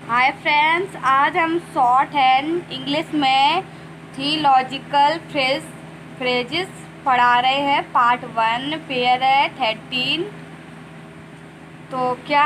Hi friends, आज हम short hand English में थियोलॉजिकल फ्रेजेस पढ़ा रहे हैं। पार्ट 1 पेयर है 13। तो क्या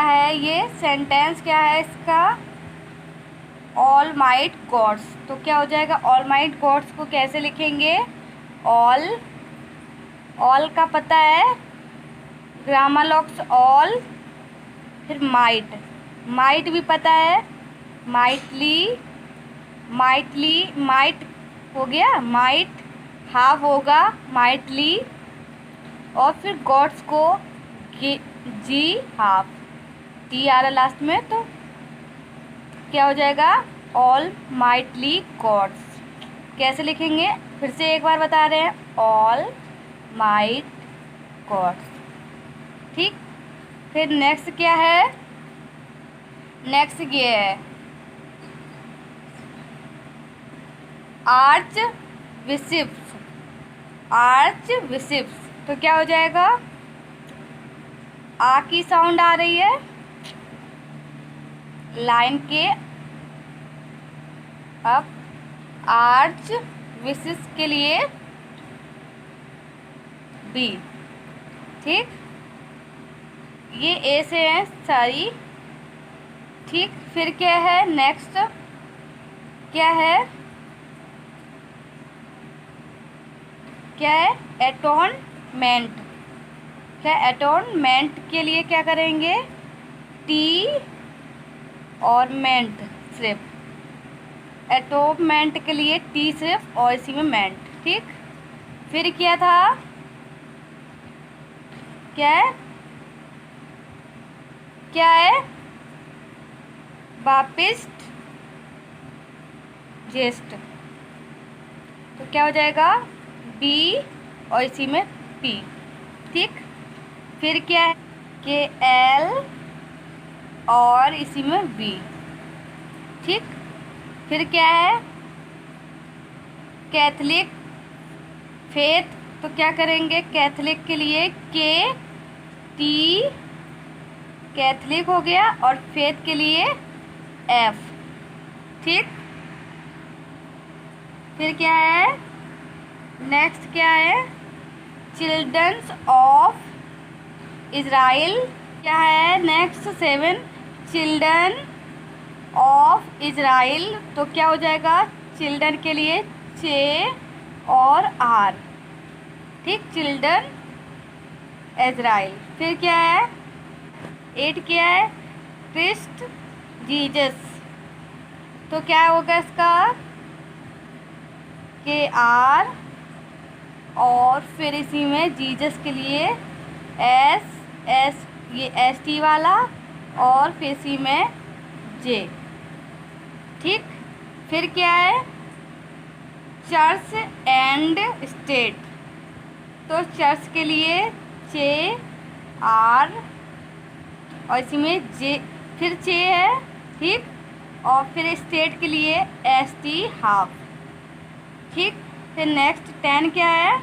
है ये सेंटेंस, क्या है इसका? All might gods. तो क्या हो जाएगा? ऑल माइट गॉड्स को कैसे लिखेंगे? ऑल, ऑल का पता है, ग्रामर लॉक्स ऑल, फिर माइट, माइट भी पता है, माइटली, माइट हो गया, माइट हाफ होगा, माइटली, और फिर गॉड्स को जी हाफ, टी आ रहा लास्ट में, तो क्या हो जाएगा? All mightily gods. कैसे लिखेंगे फिर से एक बार बता रहे हैं, ऑल माइट गॉड्स। ठीक, फिर नेक्स्ट क्या है? नेक्स्ट ये है आर्च बिशप्स। आर्च बिशप्स, तो क्या हो जाएगा? आ की साउंड आ रही है लाइन के अब, आर्च बिशप्स के लिए बी। ठीक, ये ए से है सारी। ठीक, फिर क्या है नेक्स्ट? क्या है? क्या है? एटोनमेंट। क्या एटोनमेंट के लिए क्या करेंगे? टी और मेंट सिर्फ, एटोनमेंट के लिए टी सिर्फ और इसी में मेंट। ठीक, फिर क्या था? क्या है? क्या है? बापिस्ट जेस्ट, तो क्या हो जाएगा? बी और इसी में पी। ठीक, फिर क्या है? के एल और इसी में वी। ठीक, फिर क्या है? कैथलिक फेथ, तो क्या करेंगे? कैथलिक के लिए के टी, कैथलिक हो गया, और फेथ के लिए एफ। ठीक, फिर क्या है? नेक्स्ट क्या है? Children's of Israel. क्या है नेक्स्ट? 7 चिल्ड्रन ऑफ इज़राइल, तो क्या हो जाएगा? चिल्ड्रन के लिए चे और आर। ठीक, चिल्ड्रन इज़राइल। फिर क्या है? 8 क्या है? क्रिस्ट जीसस, तो क्या होगा इसका? के आर और फिर इसी में जीसस के लिए एस, ये एस टी वाला, और फिर इसी में जे। ठीक, फिर क्या है? चर्च एंड स्टेट, तो चर्च के लिए चे आर और इसी में जे, फिर चे है। ठीक, और फिर स्टेट के लिए एस टी हाफ। ठीक, फिर नेक्स्ट 10 क्या है?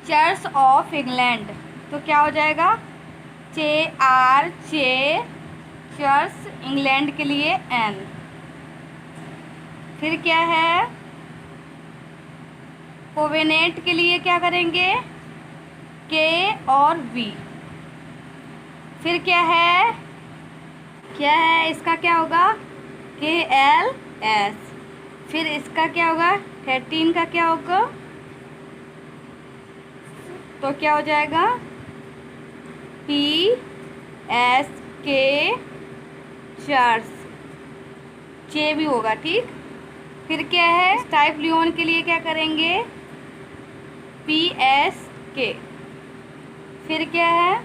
चर्च ऑफ इंग्लैंड, तो क्या हो जाएगा? चे आर चे, चर्च इंग्लैंड के लिए एन। फिर क्या है? कोवेनेंट के लिए क्या करेंगे? के और वी। फिर क्या है? क्या है इसका? क्या होगा? के एल एस। फिर इसका क्या होगा? 13 का क्या होगा? तो क्या हो जाएगा? पी एस के, चर्च, चे भी होगा। ठीक, फिर क्या है? स्टाइप लियोन के लिए क्या करेंगे? पी एस के। फिर क्या है?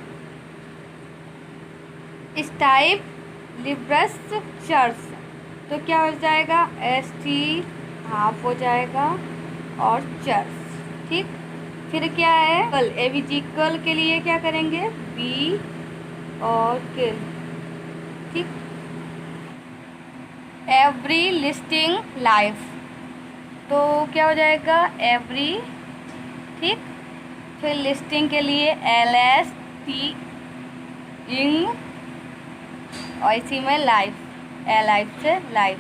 स्टाइप लिब्रस चर्च, तो क्या हो जाएगा? एस टी हाफ हो जाएगा और चर्च। ठीक, फिर क्या है? कल एविजिकल के लिए क्या करेंगे? बी और किल। ठीक, एवरी लिस्टिंग लाइफ, तो क्या हो जाएगा? एवरी। ठीक, फिर लिस्टिंग के लिए एल एस टी इंग और इसी में लाइफ, लाइफ से लाइफ।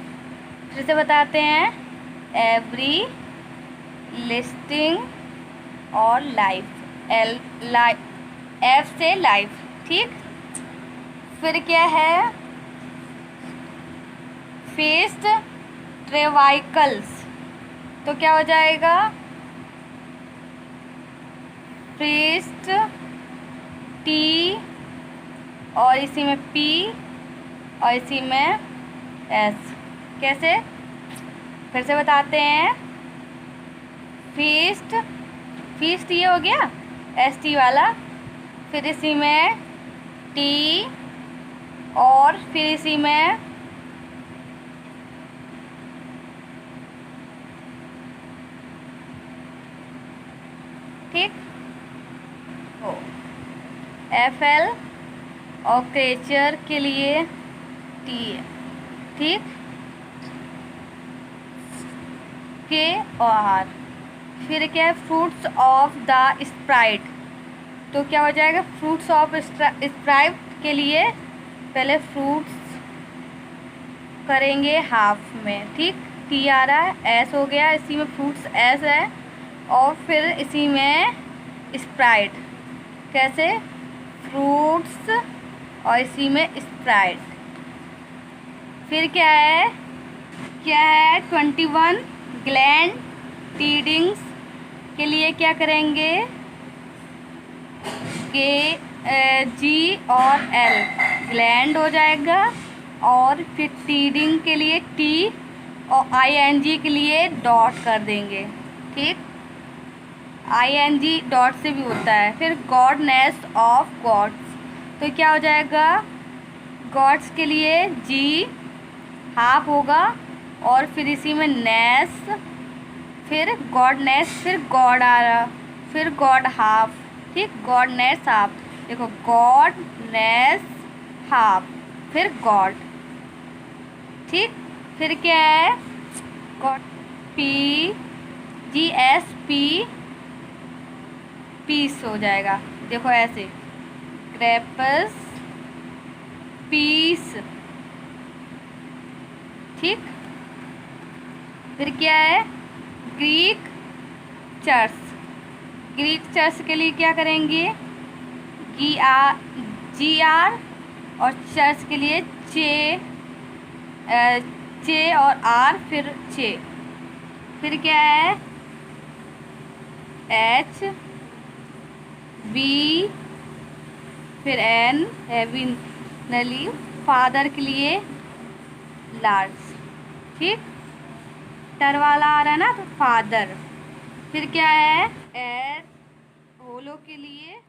फिर से बताते हैं, एवरी लिस्टिंग और लाइफ, एफ से लाइफ। ठीक, फिर क्या है, फेस्ट ट्रेवाइकल्स, तो क्या हो जाएगा, फेस्ट टी और इसी में पी और इसी में एस। कैसे, फिर से बताते हैं, फीस्ट, फीस्ट ये हो गया एस टी वाला, फिर इसी में टी और फिर इसी में ठीक ओ एफ एल और क्रेचर के लिए टी है। ठीक, के और आर। फिर क्या है, फ्रूट्स ऑफ द स्प्राइट, तो क्या हो जाएगा, फ्रूट्स ऑफ स्प्राइट के लिए पहले फ्रूट्स करेंगे हाफ में। ठीक, टी आ रहा है, एस हो गया, इसी में फ्रूट्स एस है और फिर इसी में स्प्राइट। कैसे, फ्रूट्स और इसी में स्प्राइट। फिर क्या है, 21 ग्लैंड टीडिंग्स के लिए क्या करेंगे, के जी और एल, ग्लैंड हो जाएगा और फिर टीडिंग के लिए टी और आई एन जी के लिए डॉट कर देंगे। ठीक, आई एन जी डॉट से भी होता है। फिर गॉडनेस ऑफ गॉड्स, तो क्या हो जाएगा, गॉड्स के लिए जी हाफ होगा और फिर इसी में नेस, फिर गॉडनेस, फिर गॉड आ रहा, फिर गॉड हाफ। ठीक, गॉडनेस हाफ, देखो गॉडनेस हाफ, फिर गॉड। ठीक, फिर क्या है, god P G S P, piece हो जाएगा, देखो ऐसे, ग्रेप्स पीस। ठीक, फिर क्या है, ग्रीक चर्च, ग्रीक चर्च के लिए क्या करेंगे, जी आर और चर्च के लिए चे और आर, फिर चे। फिर क्या है, एच बी फिर एन, हेविनली, फादर के लिए लार्ज। ठीक, टर वाला आ रहा है ना, तो फादर। फिर क्या है, एस होलो के लिए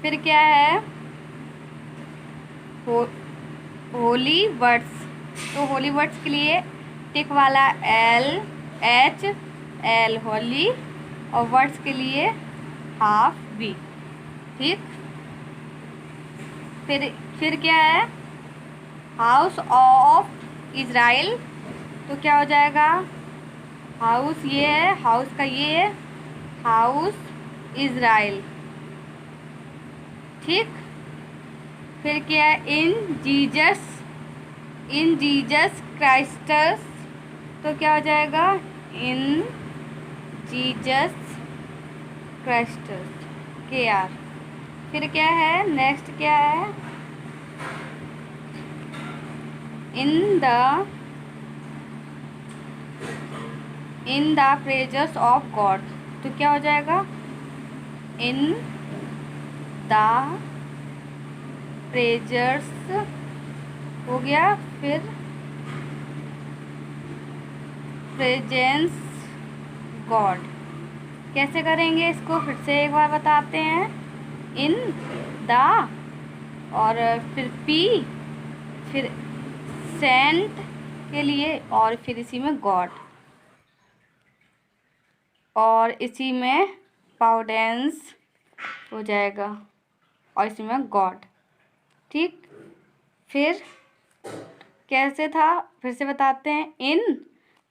फिर क्या है, होली वर्ड्स, तो होली वर्ड्स के लिए टिक वाला एल एच एल होली और वर्ड्स के लिए हाफ बी। ठीक, फिर क्या है, हाउस ऑफ इज़राइल, तो क्या हो जाएगा, हाउस ये है, हाउस का ये है, हाउस इज़राइल। ठीक, फिर क्या है, इन जीजस क्राइस्टस, तो क्या हो जाएगा, इन जीजस क्राइस्टस के आर। फिर क्या है, नेक्स्ट क्या है, in the presence of god, तो क्या हो जाएगा, इन द प्रेजेंस हो गया, फिर प्रेजेंस गॉड। कैसे करेंगे इसको, फिर से एक बार बताते हैं, इन द और फिर पी, फिर सेंट के लिए, और फिर इसी में गॉड, और इसी में पाउडेंस हो जाएगा, और इसी में गॉड। ठीक, फिर कैसे था फिर से बताते हैं। इन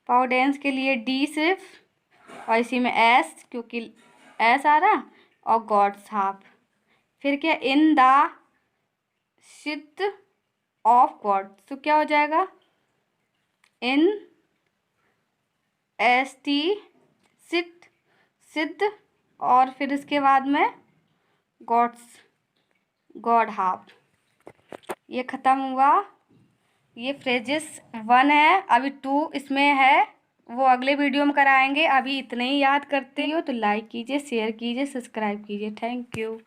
पाउडेंस के लिए डी सिर्फ, और इसी में एस क्योंकि एस आ रहा, और गॉड्स हाफ। फिर क्या, in the sight of god, तो क्या हो जाएगा, इन एस टी सिद्ध, सिद्ध, और फिर इसके बाद में गॉड्स, गॉड हाफ। ये ख़त्म हुआ, ये फ्रेजेस 1 है, अभी 2 इसमें है, वो अगले वीडियो में कराएंगे। अभी इतने ही याद करते हो तो लाइक कीजिए, शेयर कीजिए, सब्सक्राइब कीजिए। Thank you.